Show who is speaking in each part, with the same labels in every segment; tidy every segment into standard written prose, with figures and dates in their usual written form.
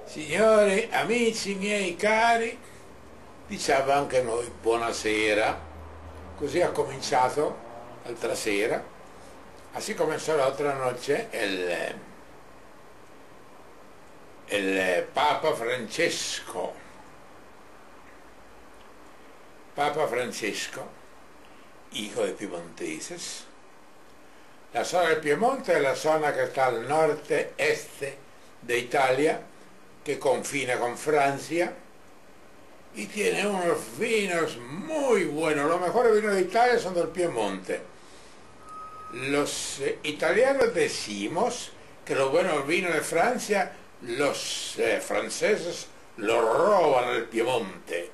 Speaker 1: Signori, amici miei cari, diciamo anche noi buonasera. Così ha cominciato l'altra sera, así comenzó la otra noche el Papa Francesco. Papa Francesco, hijo de piemonteses. La zona del Piemonte es la zona que está al norte-este de Italia, que confina con Francia, y tiene unos vinos muy buenos. Los mejores vinos de Italia son del Piemonte. Los italianos decimos que los buenos vinos de Francia, los franceses los roban al Piemonte.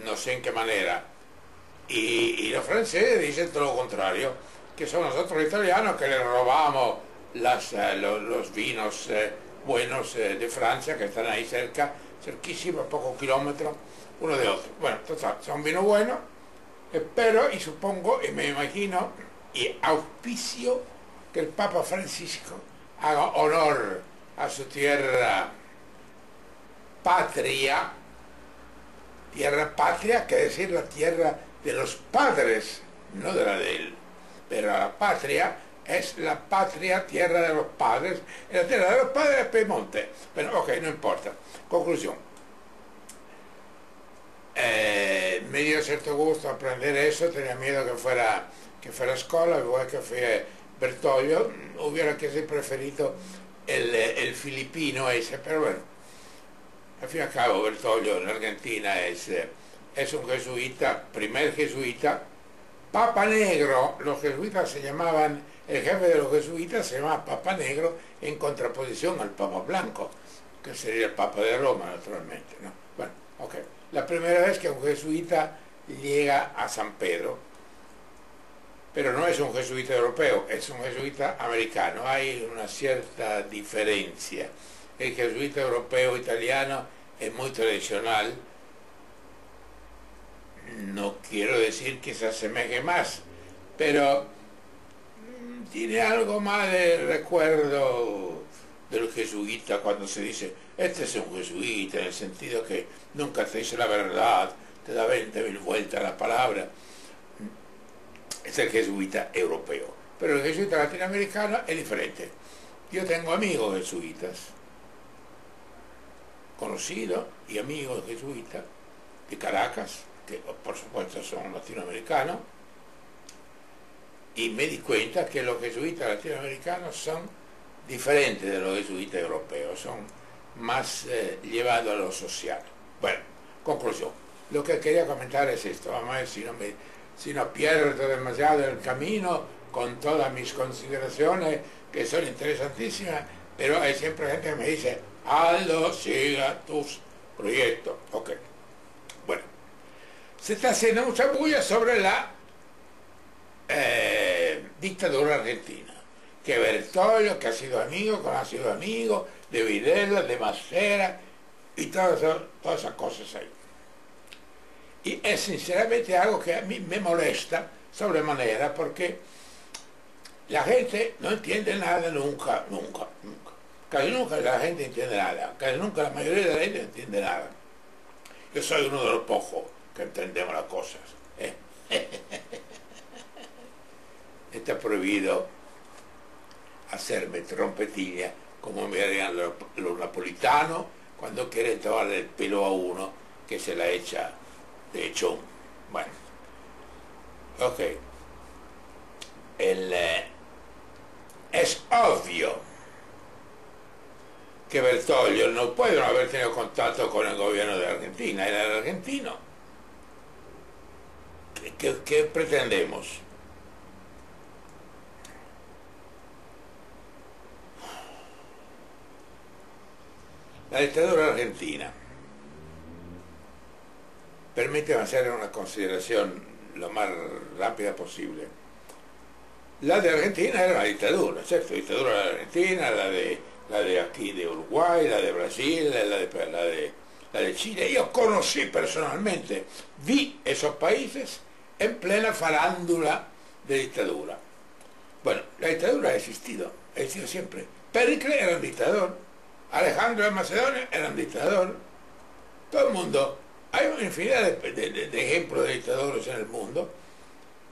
Speaker 1: No sé en qué manera. Y los franceses dicen todo lo contrario, que son nosotros los italianos que les robamos los vinos buenos de Francia, que están ahí cerca, cerquísimo, a pocos kilómetros uno de otro. Bueno, total, son vinos buenos. Espero y supongo y me imagino y auspicio que el Papa Francisco haga honor a su tierra patria. Tierra patria, que decir la tierra de los padres, no de la de él. Pero la patria es la patria, tierra de los padres, y la tierra de los padres es Piemonte. Pero ok, no importa. Conclusión. Me dio cierto gusto aprender eso, tenía miedo que fuera escuela, igual que fue Bertoglio, hubiera que ser preferido el filipino ese, pero bueno. Al fin y al cabo Bertoglio en Argentina es un jesuita, primer jesuita, Papa Negro. Los jesuitas se llamaban, el jefe de los jesuitas se llamaba Papa Negro, en contraposición al Papa Blanco, que sería el Papa de Roma, naturalmente, ¿no? Bueno, ok. La primera vez que un jesuita llega a San Pedro, pero no es un jesuita europeo, es un jesuita americano. Hay una cierta diferencia. El jesuita europeo italiano es muy tradicional, no quiero decir que se asemeje más, pero tiene algo más de recuerdo del jesuita cuando se dice, este es un jesuita, en el sentido que nunca te dice la verdad, te da 20.000 vueltas a la palabra. Es el jesuita europeo, pero el jesuita latinoamericano es diferente. Yo tengo amigos jesuitas, conocidos y amigos jesuitas de Caracas, que por supuesto son latinoamericanos, y me di cuenta que los jesuitas latinoamericanos son diferentes de los jesuitas europeos, son más llevados a lo social. Bueno, conclusión. Lo que quería comentar es esto, vamos a ver si no pierdo demasiado el camino con todas mis consideraciones, que son interesantísimas, pero hay siempre gente que me dice, Aldo, siga tus proyectos. Ok. Bueno, se está haciendo mucha bulla sobre la dictadura argentina. Que Bertoglio, que ha sido amigo de Videla, de Macera y todas esas cosas ahí. Y es sinceramente algo que a mí me molesta sobremanera, porque la gente no entiende nada nunca. Casi nunca la gente entiende nada, casi nunca la mayoría de la gente entiende nada. Yo soy uno de los pocos que entendemos las cosas. Está prohibido hacerme trompetilla como me harían los napolitanos cuando quieren tomarle el pelo a uno que se la echa de hecho. Bueno, ok. Es obvio que Bertoglio no puede no haber tenido contacto con el gobierno de Argentina, era el argentino. ¿Qué pretendemos? La dictadura argentina, permíteme hacer una consideración lo más rápida posible. La de Argentina era una dictadura, ¿cierto? La dictadura de Argentina, la de aquí de Uruguay, la de Brasil, la de Chile. Yo conocí personalmente, vi esos países en plena farándula de dictadura. Bueno, la dictadura ha existido siempre. Pericles era un dictador, Alejandro de Macedonia era un dictador, todo el mundo, hay una infinidad de ejemplos de dictadores en el mundo,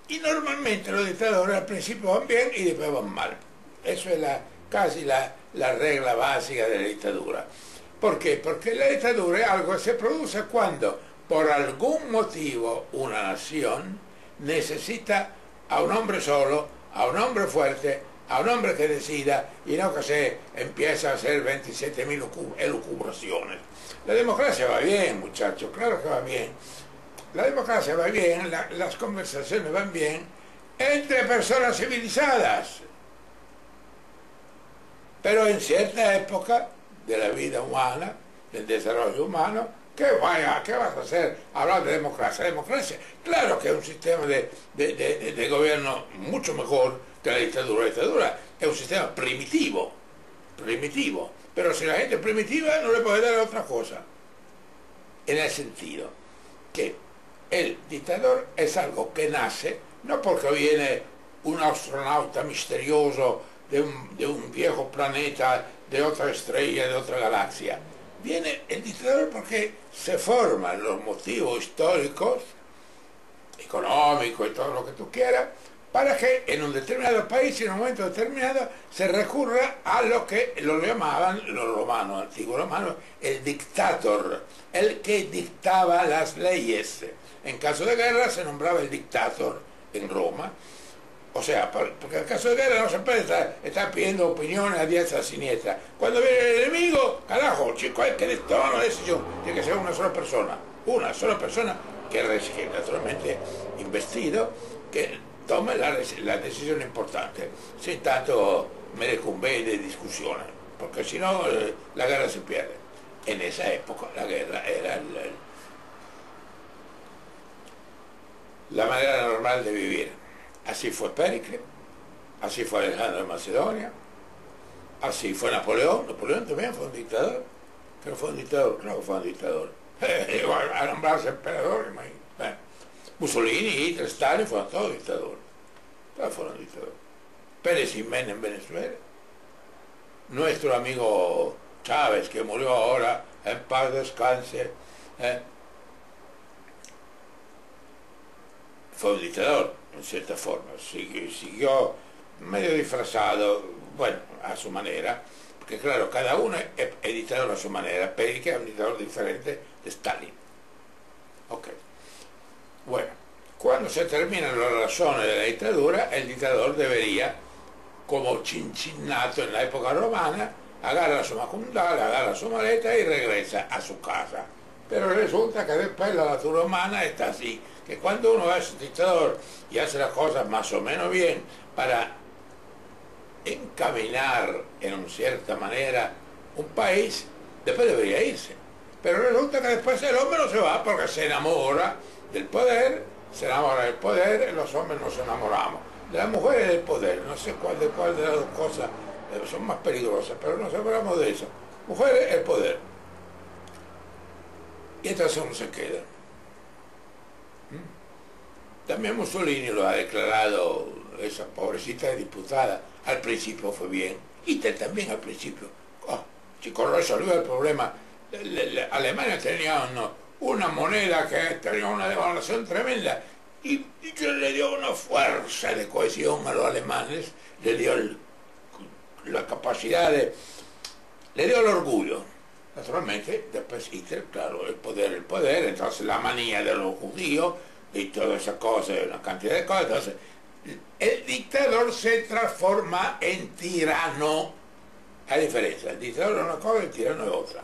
Speaker 1: y normalmente los dictadores al principio van bien y después van mal. Eso es casi la regla básica de la dictadura. ¿Por qué? Porque la dictadura es algo que se produce cuando, por algún motivo, una nación necesita a un hombre solo, a un hombre fuerte, a un hombre que decida, y no que se empieza a hacer 27.000 elucubraciones. La democracia va bien, muchachos, claro que va bien. La democracia va bien, las conversaciones van bien entre personas civilizadas. Pero en cierta época de la vida humana, del desarrollo humano, ¿qué vas a hacer? Hablar de democracia. Democracia, claro que es un sistema de gobierno mucho mejor que la dictadura. La dictadura es un sistema primitivo, pero si la gente es primitiva no le puede dar otra cosa. En el sentido que el dictador es algo que nace, no porque viene un astronauta misterioso de un viejo planeta, de otra estrella, de otra galaxia. Viene el dictador porque se forman los motivos históricos, económicos y todo lo que tú quieras, para que en un determinado país, en un momento determinado, se recurra a lo que lo llamaban los romanos, antiguos romanos, el dictator, el que dictaba las leyes. En caso de guerra se nombraba el dictator en Roma. O sea, porque en caso de guerra no se puede estar pidiendo opiniones a diestra y a siniestra. Cuando viene el enemigo, carajo, chico, hay que tomar una decisión. Tiene que ser una sola persona que naturalmente investido, que tome la decisión importante, sin tanto merecumbe de discusiones, porque si no la guerra se pierde. En esa época la guerra era la manera normal de vivir. Así fue Pericles, así fue Alejandro de Macedonia, así fue Napoleón. Napoleón también fue un dictador. Claro que fue un dictador. A nombrarse emperador, imagínate. Mussolini, Hitler, Stalin fueron todos dictadores. Todos fueron dictadores. Pérez Jiménez en Venezuela. Nuestro amigo Chávez, que murió ahora, en paz descanse, fue un dictador, en cierta forma. Siguió medio disfrazado, bueno, a su manera, porque claro, cada uno es dictador a su manera. Pericles es un dictador diferente de Stalin. Ok. Bueno, cuando se terminan las razones de la dictadura, el dictador debería, como Cincinnato en la época romana, agarra su macundal, agarra su maleta y regresa a su casa. Pero resulta que después la natura humana está así, que cuando uno es dictador y hace las cosas más o menos bien para encaminar en una cierta manera un país, después debería irse. Pero resulta que después el hombre no se va porque se enamora del poder, los hombres nos enamoramos de las mujeres del poder. No sé cuál de las dos cosas son más peligrosas, pero nos enamoramos de eso. Mujeres, el poder. Y entonces uno se queda. También Mussolini lo ha declarado, esa pobrecita diputada, al principio fue bien, Hitler también al principio. Chicos, resolvió el problema. Alemania tenía una moneda que tenía una devaluación tremenda y que le dio una fuerza de cohesión a los alemanes, le dio la capacidad le dio el orgullo. Naturalmente, después Hitler, claro, el poder, entonces la manía de los judíos y todas esas cosas, una cantidad de cosas. Entonces, el dictador se transforma en tirano. Hay diferencia, el dictador es una cosa y el tirano es otra.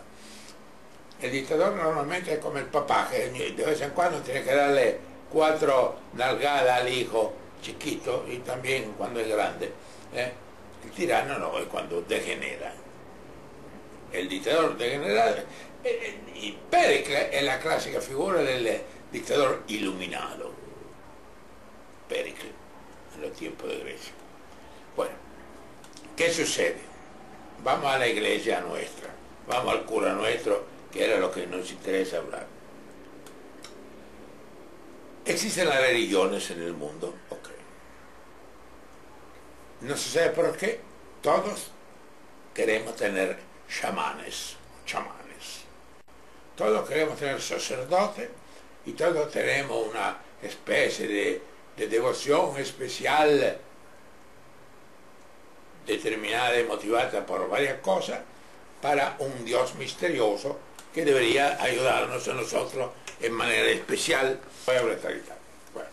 Speaker 1: El dictador normalmente es como el papá, que de vez en cuando tiene que darle 4 nalgadas al hijo chiquito y también cuando es grande. El tirano no, es cuando degenera. El dictador degenera. Y Pericles es la clásica figura del dictador iluminado. Pericles, en los tiempos de Grecia. Bueno, ¿qué sucede? Vamos a la iglesia nuestra, vamos al cura nuestro, que era lo que nos interesa hablar. ¿Existen las religiones en el mundo? Ok. no se sabe por qué, todos queremos tener chamanes. Todos queremos tener sacerdotes y todos tenemos una especie de devoción especial determinada y motivada por varias cosas para un Dios misterioso que debería ayudarnos a nosotros en manera especial. Voy a hablar de tal. Bueno.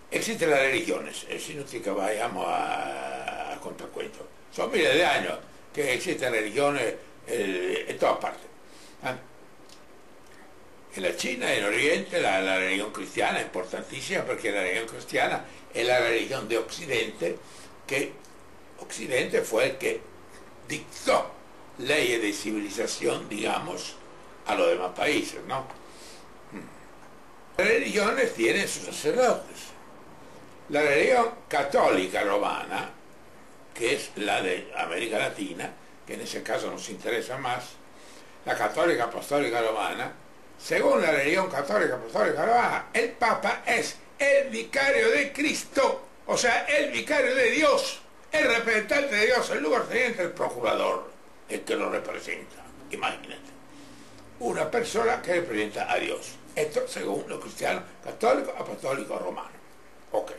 Speaker 1: Existen las religiones, es inútil que vayamos a contracuento. Son miles de años que existen religiones en todas partes. En la China, en Oriente, la religión cristiana es importantísima porque la religión cristiana es la religión de Occidente, que Occidente fue el que dictó leyes de civilización, digamos, a los demás países, ¿no? Las religiones tienen sus sacerdotes. La religión católica romana, que es la de América Latina, que en ese caso nos interesa más, la católica apostólica romana, según la religión católica apostólica romana, el Papa es el vicario de Cristo, o sea, el vicario de Dios, el representante de Dios, el lugarteniente, el procurador, el que lo representa. Imagínate, una persona que representa a Dios. Esto según los cristianos católicos apostólicos romanos. Ok.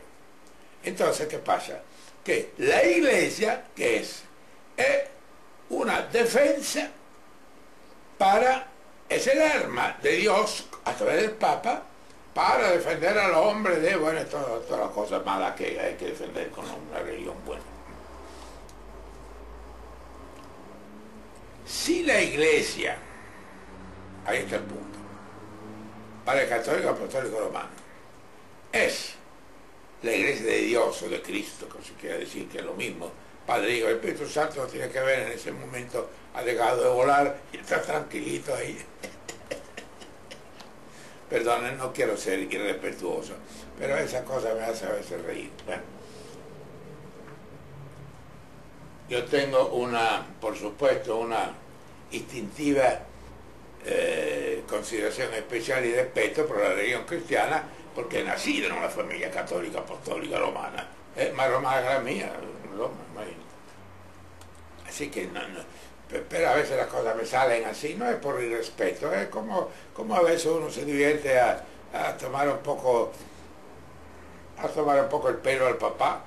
Speaker 1: Entonces, ¿qué pasa? Que la Iglesia, que es una defensa es el arma de Dios a través del Papa para defender al hombre de, bueno, todas las cosas malas que hay que defender con una religión buena. Si la Iglesia, ahí está el punto, para el católico apostólico romano, es la Iglesia de Dios o de Cristo, que se quiere decir que es lo mismo, Padre, Hijo y Espíritu Santo, no tiene que ver en ese momento, ha dejado de volar y está tranquilito ahí. Perdonen, no quiero ser irrespetuoso, pero esa cosa me hace a veces reír. Bueno. Yo tengo por supuesto, una instintiva consideración especial y respeto por la religión cristiana, porque he nacido en una familia católica apostólica romana, más romana que la mía, Roma, imagínate. Así que pero a veces las cosas me salen así, no es por irrespeto, es como a veces uno se divierte a tomar un poco el pelo al papá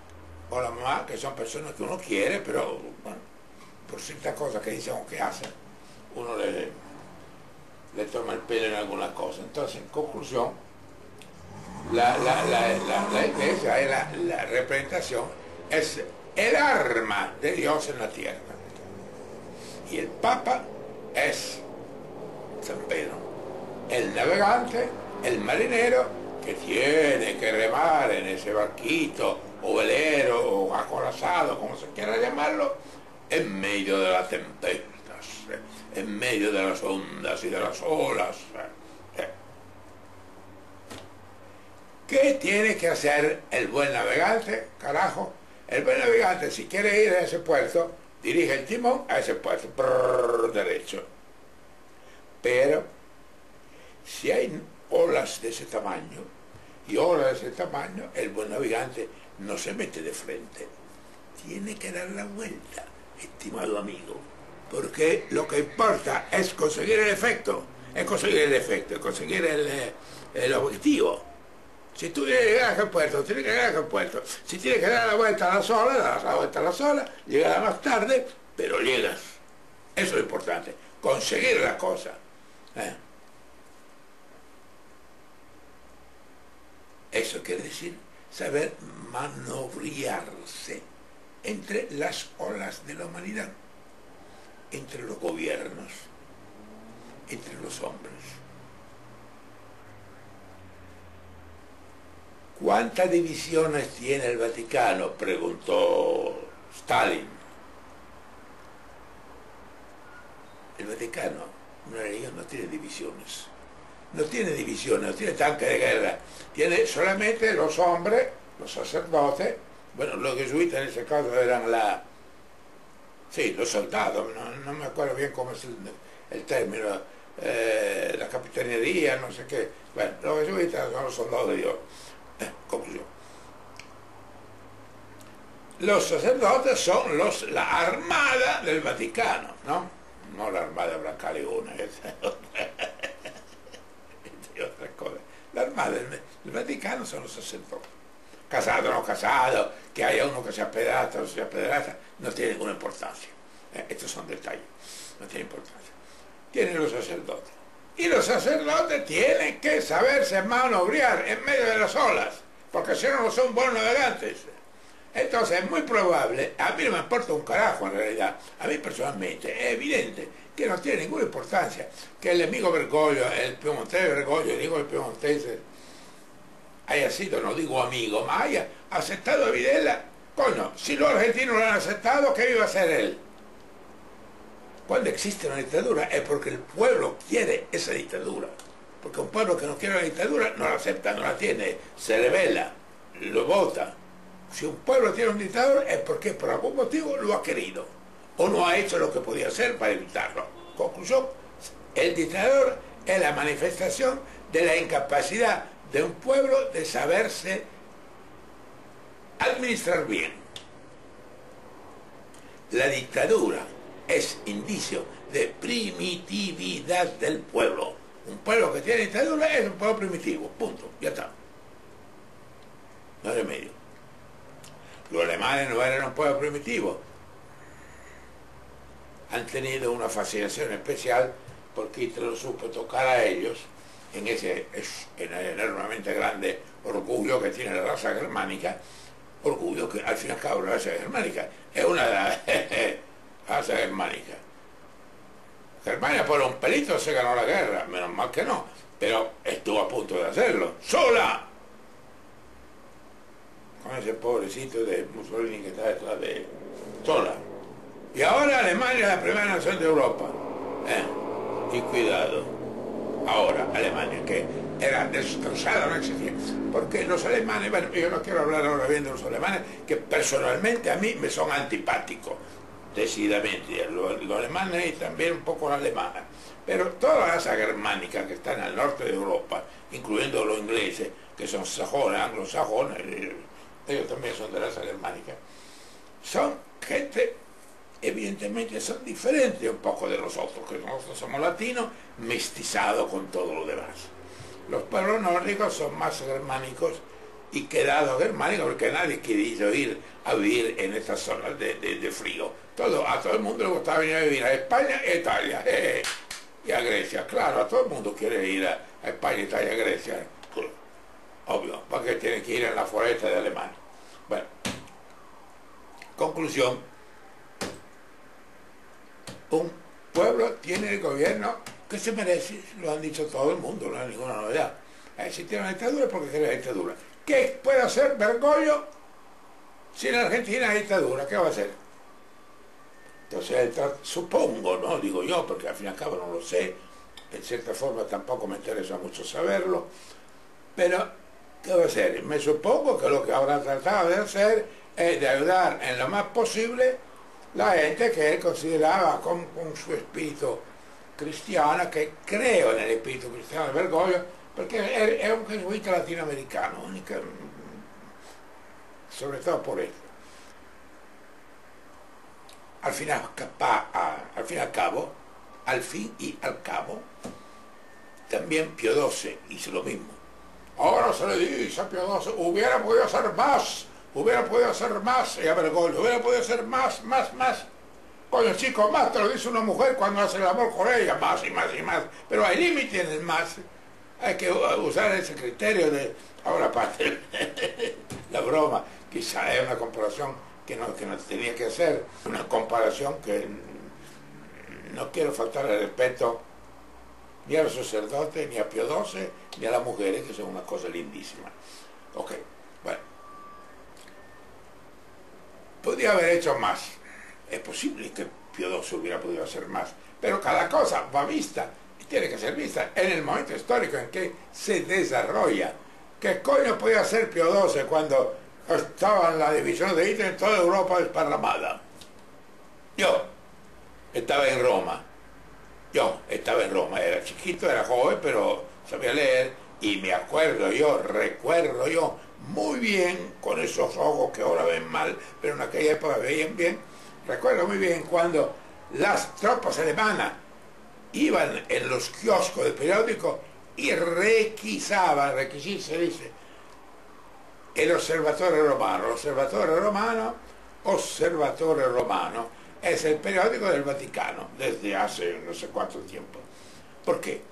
Speaker 1: o a la mamá, que son personas que uno quiere, pero bueno, por ciertas cosas que dicen o que hacen, uno le toma el pelo en algunas cosas. Entonces, en conclusión, la Iglesia es la representación, es el arma de Dios en la tierra. Y el Papa es San Pedro, el navegante, el marinero que tiene que remar en ese barquito o velero o acorazado, como se quiera llamarlo, en medio de las tempestas, en medio de las ondas y de las olas. ¿Qué tiene que hacer el buen navegante? Carajo, el buen navegante, si quiere ir a ese puerto, dirige el timón a ese puerto, derecho. Pero si hay olas de ese tamaño y olas de ese tamaño, el buen navegante no se mete de frente, tiene que dar la vuelta, estimado amigo, porque lo que importa es conseguir el efecto, es conseguir el objetivo. Si tú quieres llegar a aquel puerto, tienes que llegar a aquel puerto. Si tienes que dar la vuelta a la sola, das la vuelta a la sola, llegará más tarde, pero llegas. Eso es lo importante, conseguir la cosa. Eso quiere decir saber maniobrarse entre las olas de la humanidad, entre los gobiernos, entre los hombres. ¿Cuántas divisiones tiene el Vaticano?, preguntó Stalin. El Vaticano, una religión, no tiene divisiones. No tiene divisiones, no tiene tanque de guerra. Tiene solamente los hombres, los sacerdotes, bueno, los jesuitas en ese caso eran los soldados, no me acuerdo bien cómo es el término, la capitanería, no sé qué. Bueno, los jesuitas son los soldados de Dios. Conclusión. los sacerdotes son la armada del Vaticano, ¿no? No la armada Brancaleone, esa es otra cosa. La armada del Vaticano son los sacerdotes. Casado o no casado, que haya uno que sea pedasta o sea pederasta, no tiene ninguna importancia. Estos son detalles, no tiene importancia. Tienen los sacerdotes. Y los sacerdotes tienen que saberse manobrear en medio de las olas, porque si no, no son buenos navegantes. Entonces es muy probable, a mí no me importa un carajo en realidad, a mí personalmente es evidente que no tiene ninguna importancia que el amigo Bergoglio, el piemontese Bergoglio, digo el piemontese, haya sido, no digo amigo, ma haya aceptado a Videla. Coño, si los argentinos lo han aceptado, ¿qué iba a hacer él? Cuando existe una dictadura es porque el pueblo quiere esa dictadura, porque un pueblo que no quiere la dictadura no la acepta, no la tiene, se rebela, lo vota. Si un pueblo tiene un dictador es porque por algún motivo lo ha querido o no ha hecho lo que podía hacer para evitarlo. Conclusión, el dictador es la manifestación de la incapacidad de un pueblo de saberse administrar bien. La dictadura es indicio de primitividad del pueblo. Un pueblo que tiene dictadura es un pueblo primitivo, punto, ya está. No hay remedio. Los alemanes no eran un pueblo primitivo. Han tenido una fascinación especial porque Hitler lo supo tocar a ellos en ese enormemente grande orgullo que tiene la raza germánica, orgullo que al fin y al cabo la raza germánica es una raza germánica. Germania por un pelito se ganó la guerra, menos mal que no, pero estuvo a punto de hacerlo, sola, con ese pobrecito de Mussolini que está detrás de él, sola. Y ahora Alemania es la primera nación de Europa. Y cuidado, ahora Alemania, que era destrozada, no existía. Porque los alemanes, bueno, yo no quiero hablar ahora bien de los alemanes, que personalmente a mí me son antipáticos, decididamente, los alemanes y también un poco la alemana. Pero toda la raza germánica que está en el norte de Europa, incluyendo los ingleses, que son sajones, anglosajones, ellos también son de raza germánica, son gente, evidentemente son diferentes un poco de nosotros, que nosotros somos latinos, mestizados con todo lo demás. Los pueblos nórdicos son más germánicos y quedados germánicos, porque nadie quiere ir a vivir en estas zonas de frío. A todo el mundo le gusta venir a vivir a España e Italia, y a Grecia. Claro, a todo el mundo quiere ir a España, Italia, Grecia. Obvio, porque tiene que ir a la foresta de Alemania. Bueno, conclusión. Un pueblo tiene el gobierno que se merece, lo han dicho todo el mundo, no hay ninguna novedad. Si tiene una dictadura es porque quiere la dictadura. ¿Qué puede hacer Bergoglio si en Argentina hay dictadura? ¿Qué va a hacer? Entonces, supongo, no digo yo, porque al fin y al cabo no lo sé, en cierta forma tampoco me interesa mucho saberlo, pero ¿qué va a hacer? Me supongo que lo que habrá tratado de hacer es de ayudar en lo más posible la gente que él consideraba con su espíritu cristiano, que creo en el espíritu cristiano de Bergoglio, porque es un jesuita latinoamericano, sobre todo por eso. Al fin y al cabo, también Pío XII hizo lo mismo. Ahora se le dice a Pío XII, hubiera podido hacer más, y a Bergoglio, hubiera podido hacer más. Coño, chicos, más te lo dice una mujer cuando hace el amor con ella, más y más, pero hay límite en el más. Hay que usar ese criterio de, ahora aparte, la broma, quizá es una comparación que no tenía que hacer, una comparación que no quiero faltar el respeto ni a los sacerdotes, ni a Pío XII, ni a las mujeres, que son una cosa lindísima. Ok, bueno. Podría haber hecho más. Es posible que Pío XII hubiera podido hacer más, pero cada cosa va vista y tiene que ser vista en el momento histórico en que se desarrolla. ¿Qué coño podía hacer Pío XII cuando estaba en la división de Hitler en toda Europa desparramada? Yo estaba en Roma, era chiquito, era joven, pero sabía leer, y recuerdo yo muy bien, con esos ojos que ahora ven mal, pero en aquella época veían bien. Recuerdo muy bien cuando las tropas alemanas iban en los kioscos de periódico y requisaban, requisir se dice, el Osservatore Romano. El Osservatore Romano es el periódico del Vaticano desde hace no sé cuánto tiempo. ¿Por qué?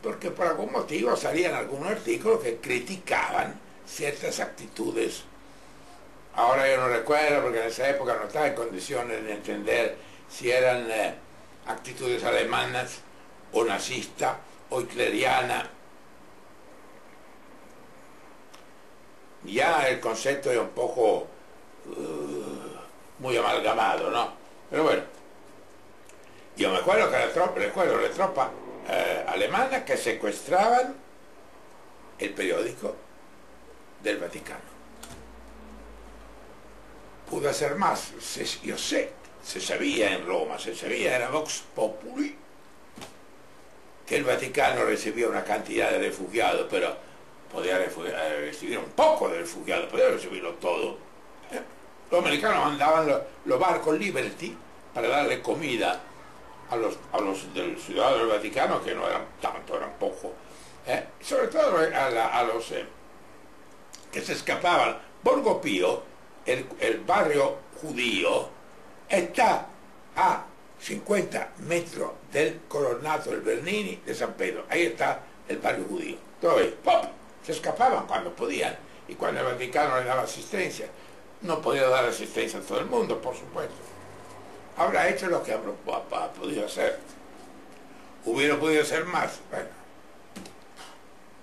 Speaker 1: Porque por algún motivo salían algunos artículos que criticaban ciertas actitudes. Ahora yo no recuerdo, porque en esa época no estaba en condiciones de entender si eran actitudes alemanas o nazistas o hitlerianas. Ya el concepto es un poco muy amalgamado, ¿no? Pero bueno, yo me acuerdo que recuerdo las tropas alemanas que secuestraban el periódico del Vaticano. Pudo hacer más, yo sé, se sabía en Roma, se sabía, era Vox Populi, que el Vaticano recibía una cantidad de refugiados, pero podía recibir un poco de refugiados, podía recibirlo todo. Los americanos mandaban los barcos Liberty para darle comida a los del ciudadanos del Vaticano, que no eran tanto, eran poco. Sobre todo a los que se escapaban. Borgo Pío, el barrio judío, está a 50 metros del Coronato del Bernini de San Pedro. Ahí está el barrio judío. Entonces, ¡pop!, se escapaban cuando podían, y cuando el Vaticano le daba asistencia. No podía dar asistencia a todo el mundo, por supuesto. Habrá hecho lo que ha podido hacer. Hubiera podido hacer más. Bueno,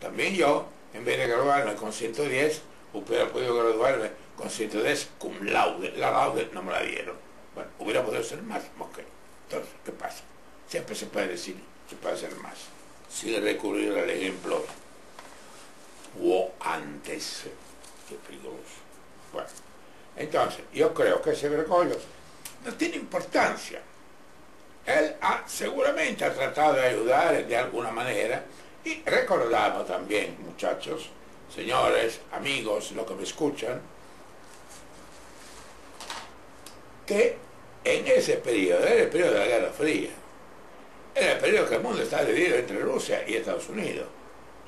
Speaker 1: también yo, en vez de graduarme con 110, hubiera podido graduarme con 110 cum laude. La laude no me la dieron. Bueno, hubiera podido hacer más. Ok. Entonces, ¿qué pasa? Siempre se puede decir, se puede hacer más. Sin recurrir al ejemplo o antes. Qué peligroso. Bueno, entonces, yo creo que ese Bergoglio no tiene importancia. Él seguramente ha tratado de ayudar de alguna manera, y recordamos también, muchachos, señores, amigos, los que me escuchan, que en ese periodo, era el periodo de la Guerra Fría, era el periodo que el mundo estaba dividido entre Rusia y Estados Unidos.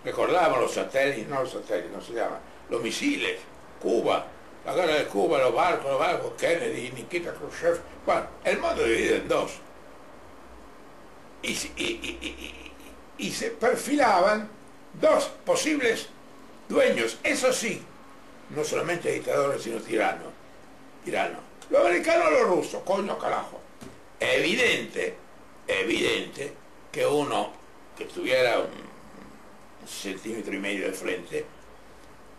Speaker 1: Recordamos los satélites, no se llaman, los misiles, Cuba, la guerra de Cuba, los barcos, Kennedy, Nikita Khrushchev. Bueno, el mundo dividido en dos. Y se perfilaban dos posibles dueños, eso sí, no solamente dictadores, sino tiranos. Los americanos o los rusos, coño carajo. Evidente que uno que tuviera un centímetro y medio de frente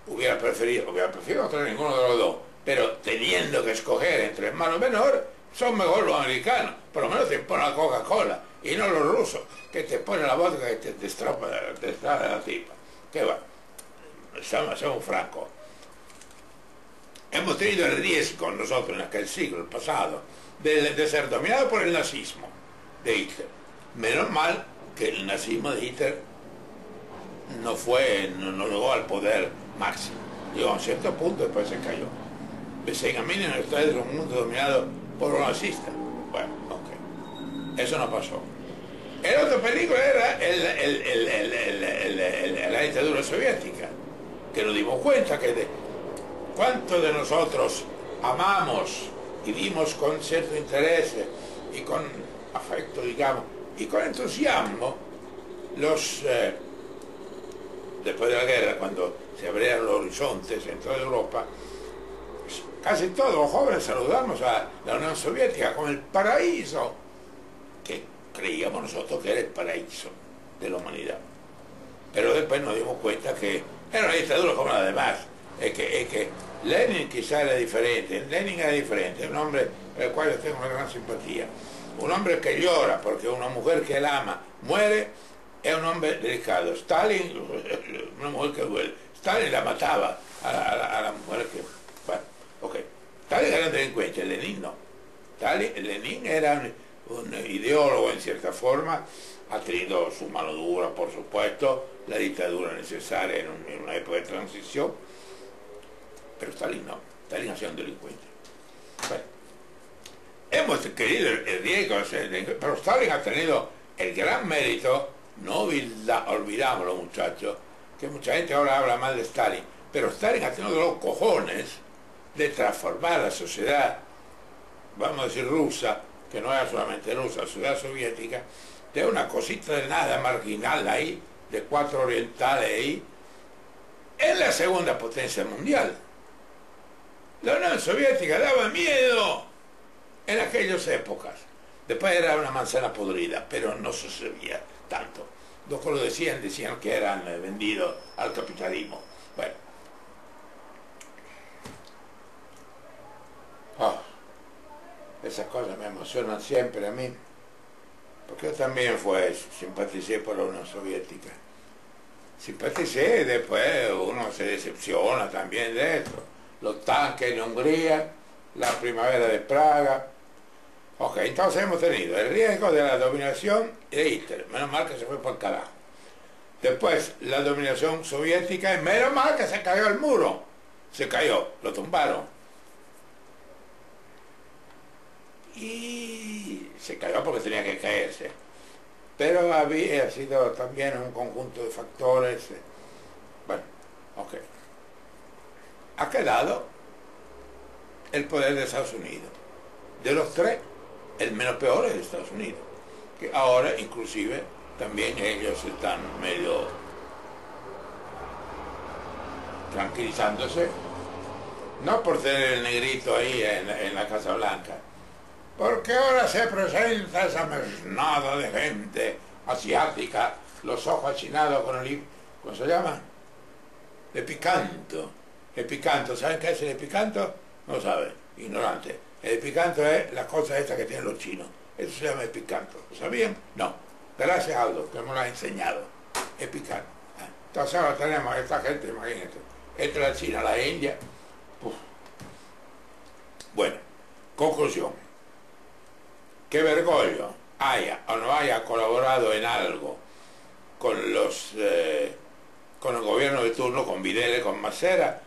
Speaker 1: hubiera preferido no tener ninguno de los dos, pero teniendo que escoger entre hermano menor, son mejor los americanos. Por lo menos te ponen la Coca-Cola, y no los rusos, que te ponen la vodka que te destroza la tipa. ¿Qué va? Seamos francos. Hemos tenido el riesgo nosotros en aquel siglo, el pasado, de ser dominados por el nazismo de Hitler. Menos mal que el nazismo de Hitler no llegó al poder máximo. Llegó a un cierto punto y después se cayó. Imaginen ustedes un mundo dominado por un nazista. Bueno, ok. Eso no pasó. El otro peligro era la dictadura soviética, que nos dimos cuenta que cuántos de nosotros amamos y vimos con cierto interés y con afecto, digamos, y con entusiasmo después de la guerra, cuando se abrieron los horizontes en toda Europa, casi todos los jóvenes saludamos a la Unión Soviética como el paraíso, que creíamos nosotros que era el paraíso de la humanidad. Pero después nos dimos cuenta que era una dictadura como la demás. Es que Lenin quizá era diferente, un hombre al cual yo tengo una gran simpatía, un hombre que llora porque una mujer que él ama muere, es un hombre delicado. Stalin, una mujer que duele. Stalin la mataba a la mujer que... Bueno, ok. Stalin era un delincuente, Lenin no. Lenin era un ideólogo en cierta forma, ha tenido su mano dura, por supuesto, la dictadura necesaria en una época de transición, pero Stalin no. Stalin ha sido un delincuente. Bueno, hemos querido el riesgo, pero Stalin ha tenido el gran mérito, no olvidamos los muchachos, que mucha gente ahora habla mal de Stalin, pero Stalin ha tenido los cojones de transformar la sociedad, vamos a decir rusa, que no era solamente rusa, la sociedad soviética, de una cosita de nada marginal ahí, de 4 orientales ahí, en la segunda potencia mundial. La Unión Soviética daba miedo en aquellas épocas. Después era una manzana podrida, pero no sucedía tanto. Los que lo decían que eran vendidos al capitalismo. Bueno. Esas cosas me emocionan siempre a mí, porque yo también simpaticé por la Unión Soviética. Simpaticé, después uno se decepciona también de esto. Los tanques en Hungría, la primavera de Praga. Ok, entonces hemos tenido el riesgo de la dominación de Hitler, menos mal que se fue por el carajo. Después la dominación soviética, y menos mal que se cayó el muro. Se cayó, lo tumbaron. Y se cayó porque tenía que caerse. Pero había sido también un conjunto de factores. Bueno, ok. Ha quedado el poder de Estados Unidos. De los tres, el menos peor es de Estados Unidos, que ahora inclusive también ellos están medio tranquilizándose, no por tener el negrito ahí en la Casa Blanca, porque ahora se presenta esa mesnada de gente asiática, los ojos achinados con ¿cómo se llama? Epicanto. Epicanto, ¿saben qué es el epicanto? No saben, ignorante. El epicanto es la cosa esta que tienen los chinos. Eso se llama epicanto. ¿Lo sabían? No. Gracias, Aldo, que me lo ha enseñado. Epicanto. Entonces ahora tenemos a esta gente, imagínate. Entre la China, la India. Uf. Bueno, conclusión. Que Bergoglio haya o no haya colaborado en algo con con el gobierno de turno, con Videla, con Macera,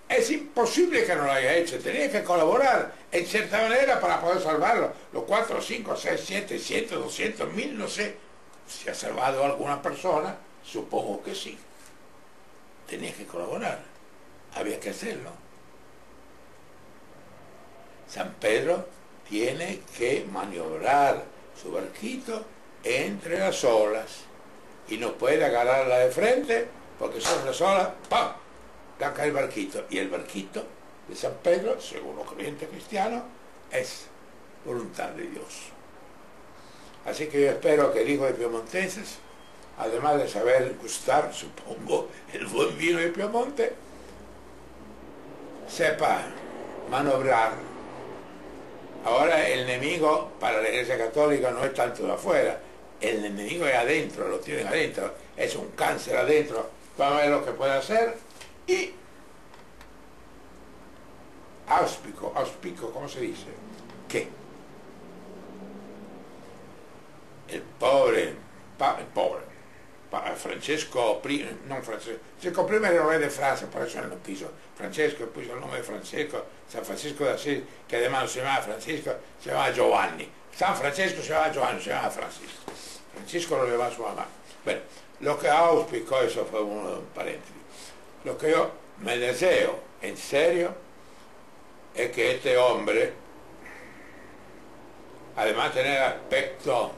Speaker 1: es imposible que no lo haya hecho. Tenía que colaborar en cierta manera para poder salvarlo. Los 4, 5, 6, 7, 100, 200, 1000, no sé. Si ha salvado a alguna persona, supongo que sí. Tenía que colaborar. Había que hacerlo. San Pedro tiene que maniobrar su barquito entre las olas y no puede agarrarla de frente porque son las olas, ¡pam!, cae el barquito, y el barquito de San Pedro, según los creyentes cristianos, es voluntad de Dios. Así que yo espero que el hijo de piemonteses, además de saber gustar, supongo, el buen vino de Piemonte, sepa manobrar. Ahora el enemigo para la Iglesia Católica no es tanto de afuera, el enemigo es adentro, lo tienen adentro, es un cáncer adentro. Vamos a ver lo que puede hacer. Y auspico, ¿cómo se dice? Que el pobre Francesco I, Francesco I era el rey de Francia, por eso él no quiso Francesco, puso el nombre de Francesco, San Francisco de Asís, que además no se llamaba Francisco, se llamaba Giovanni. San Francisco se llamaba Giovanni, se llamaba Francisco. Francisco lo llevaba a su mamá. Bueno, lo que auspicó, eso fue uno de un paréntesis. Lo que yo me deseo, en serio, es que este hombre, además de tener aspecto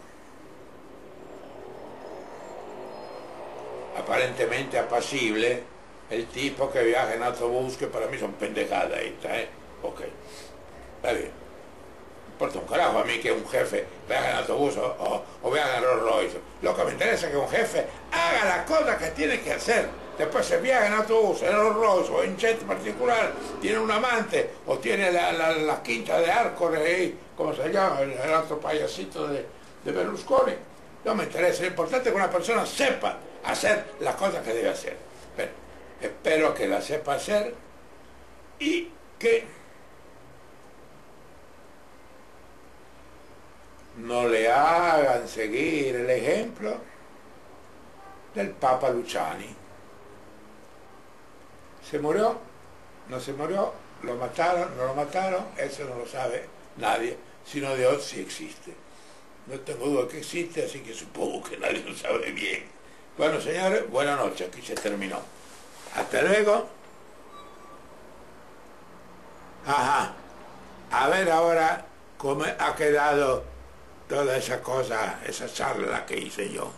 Speaker 1: aparentemente apacible, el tipo que viaja en autobús, que para mí son pendejadas, ok, está bien. No importa un carajo a mí que un jefe viaje en autobús o viaje en Rolls Royce. Lo que me interesa es que un jefe haga las cosas que tiene que hacer. Después se viaja en autobús, en Rolls Royce o en jet particular, tiene un amante o tiene la quinta de Arcos ahí, ¿cómo se llama? El otro payasito de Berlusconi. No me interesa, lo importante es que una persona sepa hacer las cosas que debe hacer. Pero espero que las sepa hacer y que no le hagan seguir el ejemplo del Papa Luciani. Se murió no se murió, lo mataron, no lo mataron, eso no lo sabe nadie, sino Dios sí existe. No tengo duda que existe, así que supongo que nadie lo sabe bien. Bueno, señores, buenas noches, aquí se terminó. Hasta luego. Ajá. A ver ahora cómo ha quedado toda esa cosa, esa charla que hice yo.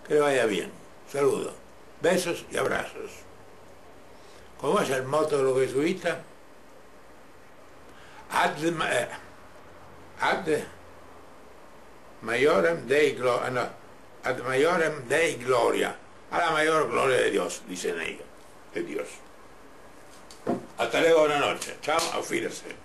Speaker 1: Que le vaya bien. Saludos. Besos y abrazos. ¿Cómo es el moto de los jesuitas? Ad maiorem Dei gloria, no, ad maiorem Dei gloria, a la mayor gloria de Dios, dicen ellos, de Dios. Hasta luego, buenas noches. Chao, auf Wiedersehen.